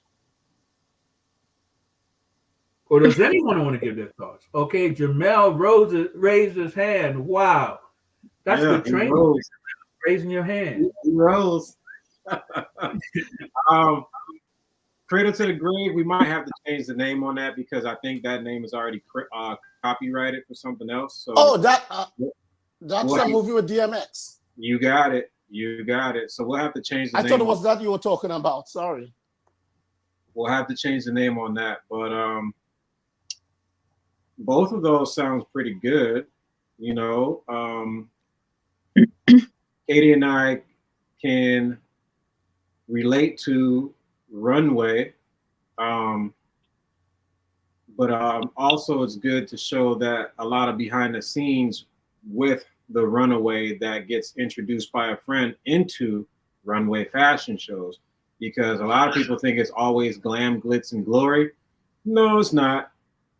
A: Or does anyone want to give their thoughts? Okay, Jamel raised his hand. Wow. That's good training. Raising your hand.
B: He rose. Cradle to the Grave, we might have to change the name on that because I think that name is already copyrighted for something else. So
E: Oh, that's
B: we'll
E: a movie with DMX.
B: you got it. You got it. So we'll have to change the
E: I
B: name.
E: thought it was that you were talking about. Sorry.
B: We'll have to change the name on that. But both of those sounds pretty good. You know, Katie and I can relate to Runway. But also it's good to show that a lot of behind the scenes with the runaway that gets introduced by a friend into runway fashion shows, because a lot of people think it's always glam, glitz, and glory. No, it's not.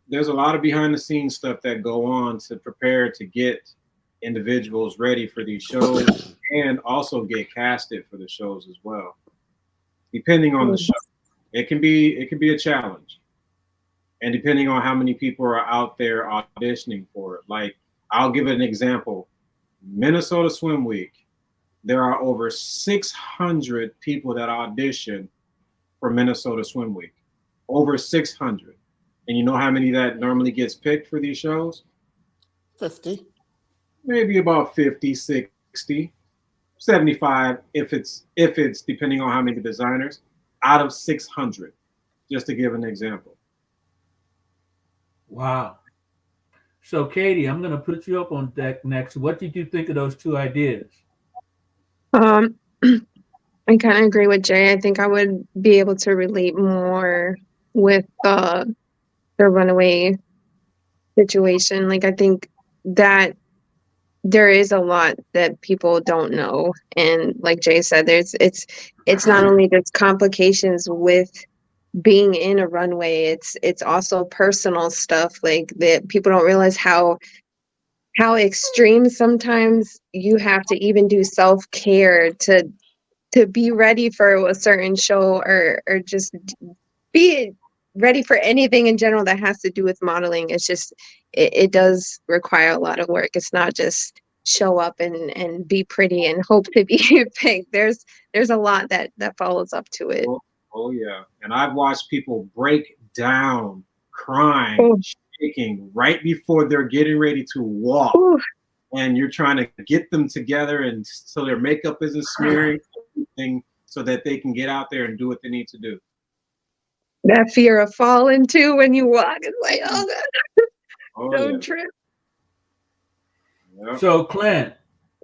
B: There's a lot of behind the scenes stuff that go on to prepare to get individuals ready for these shows and also get casted for the shows as well. Depending on the show, it can be a challenge. And depending on how many people are out there auditioning for it. Like, I'll give it an example. Minnesota Swim Week, there are over 600 people that audition for Minnesota Swim Week. Over 600. And you know how many that normally gets picked for these shows?
E: 50.
B: Maybe about 50, 60, 75 if it's depending on how many designers, out of 600, just to give an example.
A: Wow. So, Katie, I'm going to put you up on deck next. What did you think of those two ideas?
D: Um, I kind of agree with Jay. I think I would be able to relate more with the runaway situation. Like, I think that there is a lot that people don't know, and like Jay said, it's not only just complications with being in a runway, it's also personal stuff, like that people don't realize how extreme sometimes you have to even do self-care to be ready for a certain show, or just be ready for anything in general that has to do with modeling. It's just it does require a lot of work. It's not just show up and be pretty and hope to be picked. There's a lot that follows up to it.
B: Oh yeah. And I've watched people break down, crying,
D: Oh.
B: shaking right before they're getting ready to walk.
D: Ooh.
B: And you're trying to get them together and so their makeup isn't smearing, everything, so that they can get out there and do what they need to do.
D: That fear of falling too when you walk, it's like, oh God,
B: Oh,
D: don't
B: yeah.
D: trip.
B: Yep.
A: So, Clint,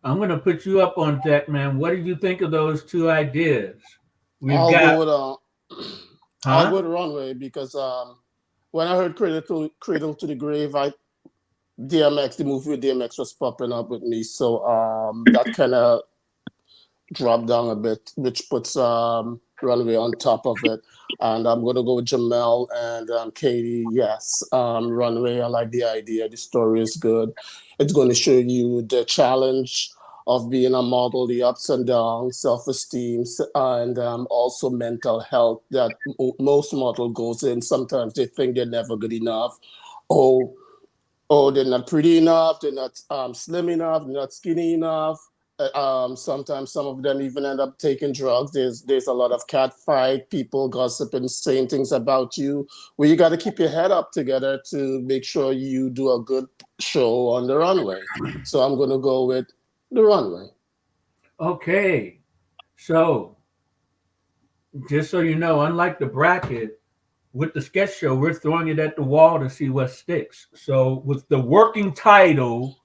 A: I'm going to put you up on deck, man. What did you think of those two ideas?
E: I'll go with Runway because when I heard Cradle to the Grave, DMX, the movie with DMX was popping up with me. So that kind of dropped down a bit, which puts Runway on top of it. And I'm going to go with Jamel and Katie. Yes, Runway, I like the idea. The story is good. It's going to show you the challenge of being a model, the ups and downs, self-esteem, and also mental health that most model goes in. Sometimes they think they're never good enough. Oh, they're not pretty enough. They're not slim enough. They're not skinny enough. Sometimes some of them even end up taking drugs. There's a lot of catfight, people gossiping, saying things about you. Well, you got to keep your head up together to make sure you do a good show on the runway. So I'm going to go with the runway.
A: Okay. So, just so you know, unlike the bracket, with the sketch show, we're throwing it at the wall to see what sticks. So, with the working title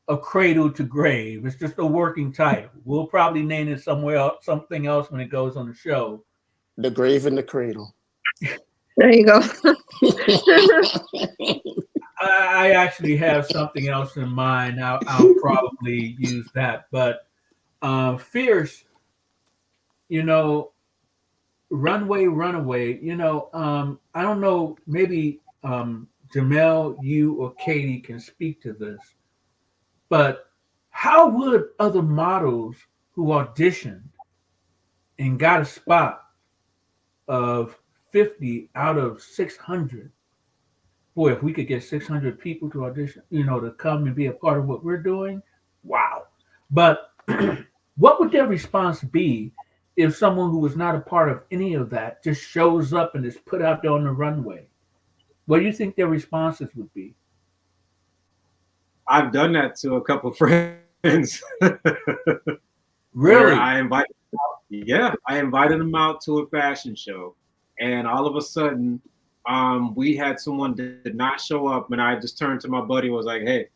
A: of Cradle to Grave, it's just a working title. We'll probably name it somewhere else, something else when it goes on the show.
E: The Grave and the Cradle.
D: There you go.
A: I actually have something else in mind. I'll probably use that. But Fierce, you know, Runaway, you know, I don't know, maybe Jamel, you or Katie can speak to this, but how would other models who auditioned and got a spot of 50 out of 600, boy, if we could get 600 people to audition, you know, to come and be a part of what we're doing, wow. But what would their response be if someone who was not a part of any of that just shows up and is put out there on the runway? What do you think their responses would be?
B: I've done that to a couple friends where
A: Really?
B: I invited them out to a fashion show, and all of a sudden, we had someone that did not show up, and I just turned to my buddy and was like, "Hey,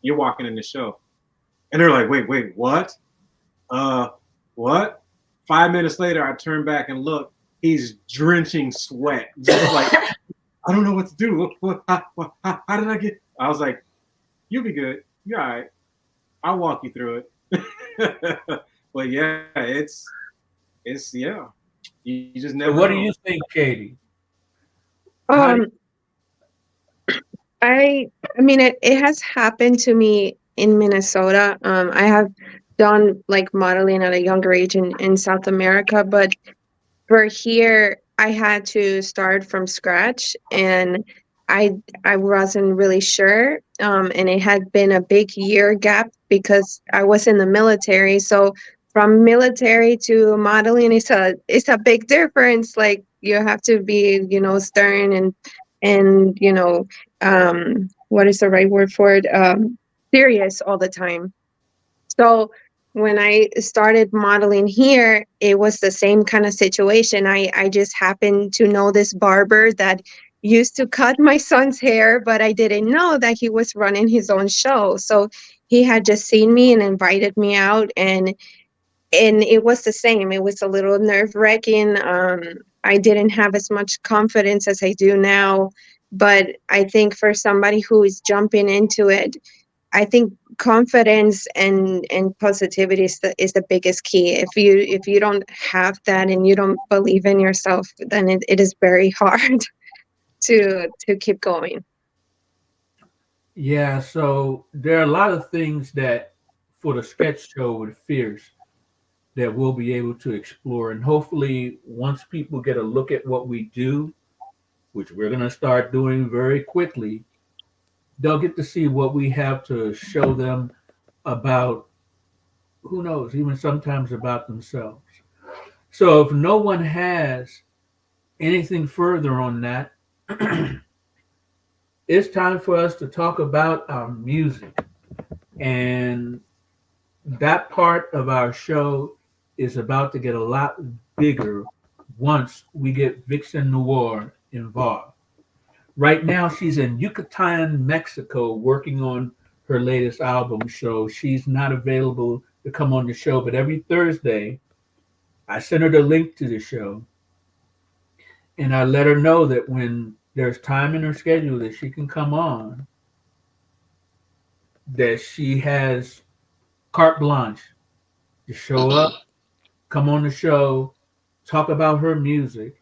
B: you're walking in the show," and they're like, "Wait, what? What?" 5 minutes later, I turn back and look. He's drenching sweat, just like I don't know what to do. How did I get? I was like, "You'll be good. You're all right. I'll walk you through it." But yeah, it's yeah. You just
A: So
B: never
A: what do
B: know.
A: you think, Katie? How do
D: Um, I mean it has happened to me in Minnesota. I have done like modeling at a younger age in South America, but for here I had to start from scratch, and I I wasn't really sure. And it had been a big year gap because I was in the military. So from military to modeling is a big difference. Like you have to be, stern and what is the right word for it? Serious all the time. So when I started modeling here, it was the same kind of situation. I just happened to know this barber that used to cut my son's hair, but I didn't know that he was running his own show. So he had just seen me and invited me out, and it was the same. It was a little nerve-wracking. I didn't have as much confidence as I do now, but I think for somebody who is jumping into it, I think confidence and positivity is the biggest key. If you don't have that and you don't believe in yourself, then it is very hard to keep going.
A: Yeah, so there are a lot of things that for the sketch show with Fierce that we'll be able to explore. And hopefully, once people get a look at what we do, which we're going to start doing very quickly, they'll get to see what we have to show them about, who knows, even sometimes about themselves. So if no one has anything further on that, it's time for us to talk about our music. And that part of our show is about to get a lot bigger once we get Vixen Noir involved. Right now, she's in Yucatan, Mexico, working on her latest album. So she's not available to come on the show, but every Thursday, I send her the link to the show, and I let her know that when there's time in her schedule that she can come on, that she has carte blanche to show up, come on the show, talk about her music,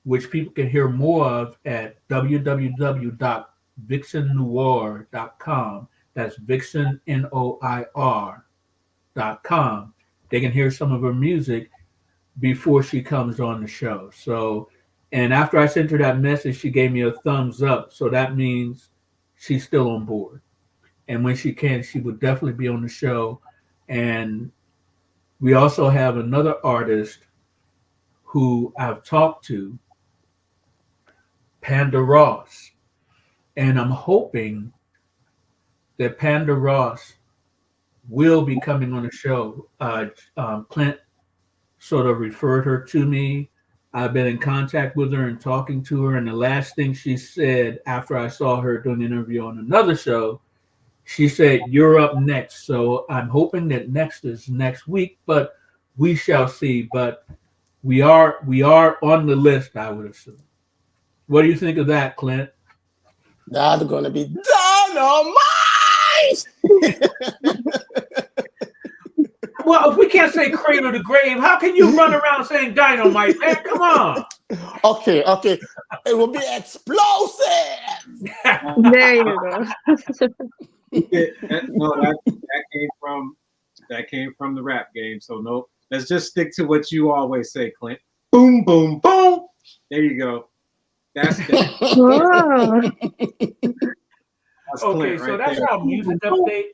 A: which people can hear more of at www.vixennoir.com. That's Vixen, Noir.com. They can hear some of her music before she comes on the show. So, and after I sent her that message, she gave me a thumbs up. So that means she's still on board. And when she can, she would definitely be on the show. And we also have another artist who I've talked to, Panda Ross. And I'm hoping that Panda Ross will be coming on the show. Clint sort of referred her to me. I've been in contact with her and talking to her. And the last thing she said after I saw her doing an interview on another show, she said, "You're up next." So I'm hoping that next is next week, but we shall see. But we are on the list, I would assume. What do you think of that, Clint?
E: That's gonna be dynamite.
A: Well, if we can't say cradle to grave, how can you run around saying dynamite, man? Come on.
E: Okay. It will be explosive.
D: There you go.
B: That came from the rap game. So no, let's just stick to what you always say, Clint. Boom, boom, boom. There you go. That's that.
D: Wow.
B: That's
A: Okay,
B: Clint
A: so
B: right
A: that's
B: there.
A: our music update.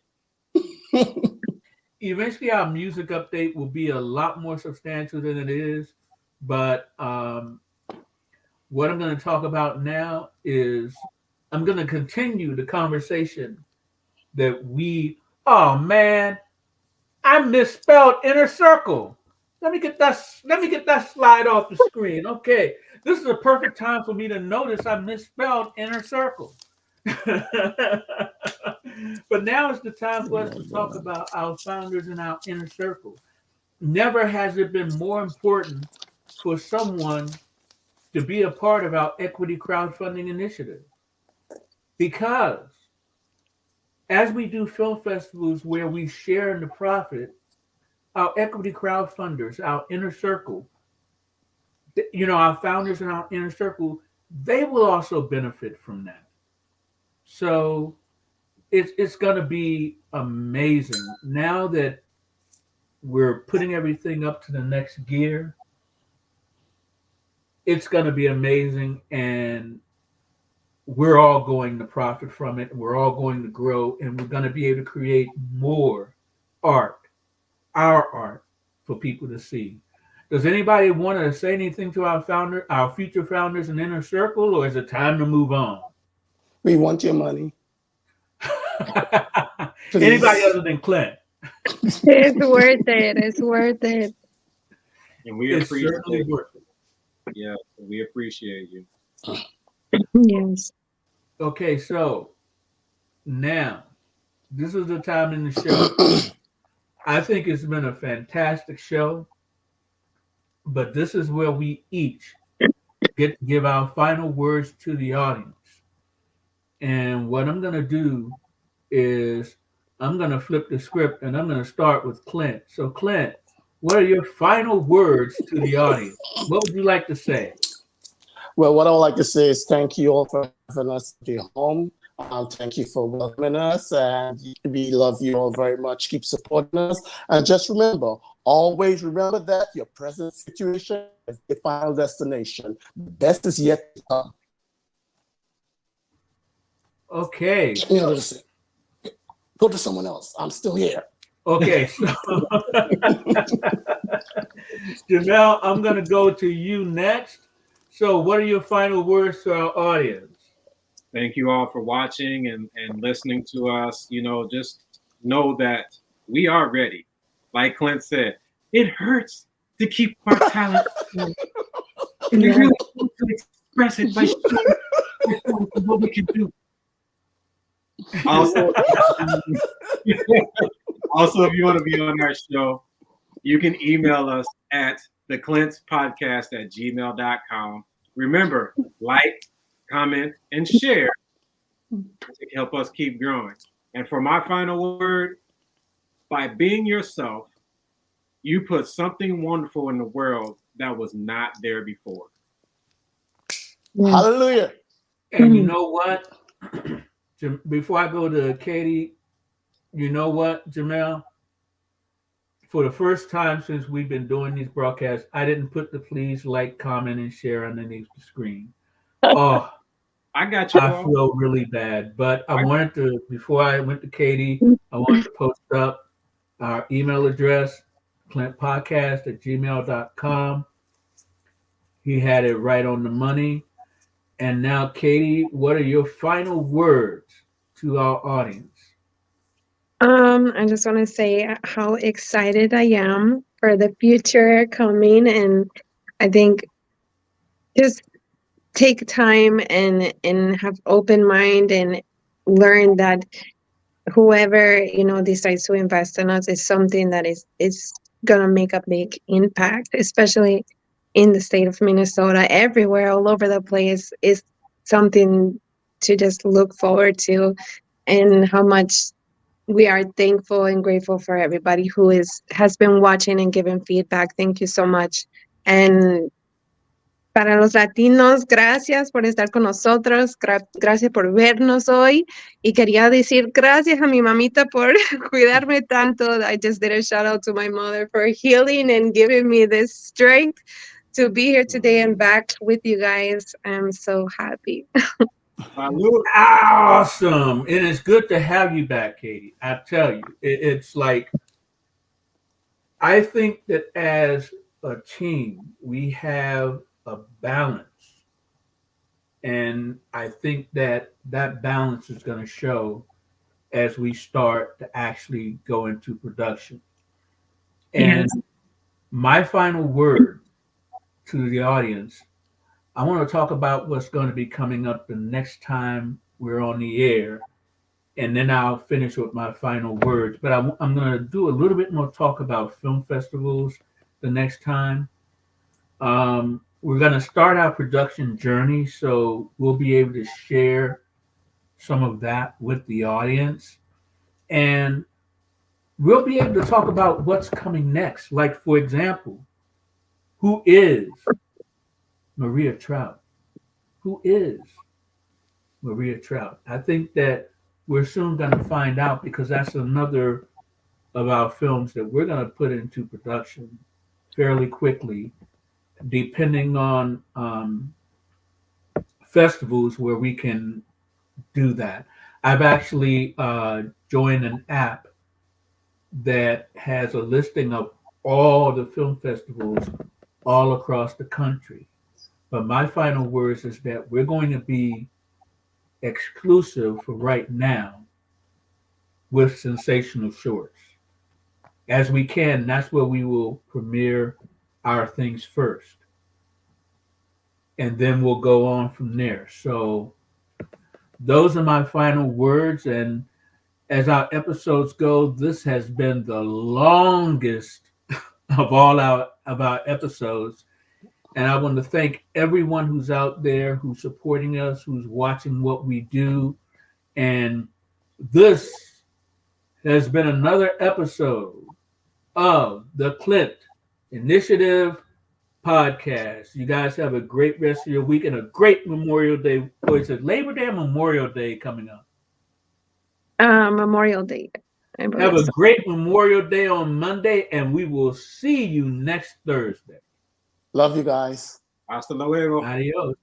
A: eventually our music update will be a lot more substantial than it is. But what I'm going to talk about now is I'm going to continue the conversation that we. Oh man, I misspelled inner circle. Let me get that. Let me get that slide off the screen. Okay, this is a perfect time for me to notice I misspelled inner circle. But now is the time for us to talk about our founders and our inner circle. Never has it been more important for someone to be a part of our equity crowdfunding initiative because as we do film festivals where we share in the profit, our equity crowdfunders, our inner circle, our founders in our inner circle, they will also benefit from that. So it's going to be amazing now that we're putting everything up to the next gear. It's going to be amazing, and we're all going to profit from it. We're all going to grow, and we're going to be able to create more art, our art, for people to see. Does anybody want to say anything to our future founders in Inner Circle, or is it time to move on?
E: We want your money.
A: Anybody other than Clint?
D: It's worth it. It's worth it.
B: And we
A: It's
B: appreciate
A: certainly
B: it.
A: worth it.
B: Yeah, we appreciate you.
D: Yes.
A: Okay, so now this is the time in the show. I think it's been a fantastic show, but this is where we each get to give our final words to the audience. And what I'm going to do is I'm going to flip the script and I'm going to start with Clint. So, Clint, what are your final words to the audience? What would you like to say?
E: Well, what I would like to say is thank you all for having us at your home. Thank you for welcoming us, and we love you all very much. Keep supporting us, and just remember, always remember that your present situation is the final destination. The best is yet to come.
A: Okay.
E: Go to someone else. I'm still here.
A: Okay. So, Jamel, I'm going to go to you next. So, what are your final words to our audience?
B: Thank you all for watching and listening to us. Just know that we are ready. Like Clint said, it hurts to keep our talent. And we really want to express it by showing what we can do. Also, if you want to be on our show, you can email us at theclintspodcast@gmail.com. Remember, like, comment, and share to help us keep growing. And for my final word, by being yourself, you put something wonderful in the world that was not there before.
E: Hallelujah.
A: And you know what? Before I go to Katie, you know what, Jamel? For the first time since we've been doing these broadcasts, I didn't put the please like, comment, and share underneath the screen. Oh,
B: I got you.
A: I feel really bad, but I wanted to, before I went to Katie, I wanted to post up our email address, clintpodcast@gmail.com. He had it right on the money. And now, Katie, what are your final words to our audience?
D: I just want to say how excited I am for the future coming, and I think just take time and have open mind and learn that whoever decides to invest in us is something that is gonna make a big impact, especially in the state of Minnesota. Everywhere, all over the place, is something to just look forward to, and how much we are thankful and grateful for everybody who has been watching and giving feedback. Thank you so much. And para los latinos, gracias por estar con nosotros, gracias por vernos hoy. Y quería decir gracias a mi mamita por cuidarme tanto. I just did a shout out to my mother for healing and giving me this strength to be here today and back with you guys. I'm so happy.
A: Awesome. And it's good to have you back, Katie. I tell you, it's like I think that as a team, we have a balance. And I think that that balance is going to show as we start to actually go into production. And
D: Yes.
A: my final word to the audience, I want to talk about what's going to be coming up the next time we're on the air. And then I'll finish with my final words. But I'm going to do a little bit more talk about film festivals the next time. We're going to start our production journey, so we'll be able to share some of that with the audience. And we'll be able to talk about what's coming next. Like, for example, who is Maria Trout? Who is Maria Trout? I think that we're soon going to find out because that's another of our films that we're going to put into production fairly quickly, depending on festivals where we can do that. I've actually joined an app that has a listing of all the film festivals all across the country. But my final words is that we're going to be exclusive for right now with Sensational Shorts. As we can, that's where we will premiere our things first. And then we'll go on from there. So those are my final words. And as our episodes go, this has been the longest of our episodes. And I want to thank everyone who's out there, who's supporting us, who's watching what we do. And this has been another episode of the Clint Initiative podcast. You guys have a great rest of your week and a great Memorial Day. Or is it Labor Day or Memorial Day coming up?
D: Memorial Day, I
A: Have
D: believe
A: a
D: so.
A: great Memorial Day on Monday, and we will see you next Thursday.
E: Love you guys.
B: Hasta luego.
A: Adios.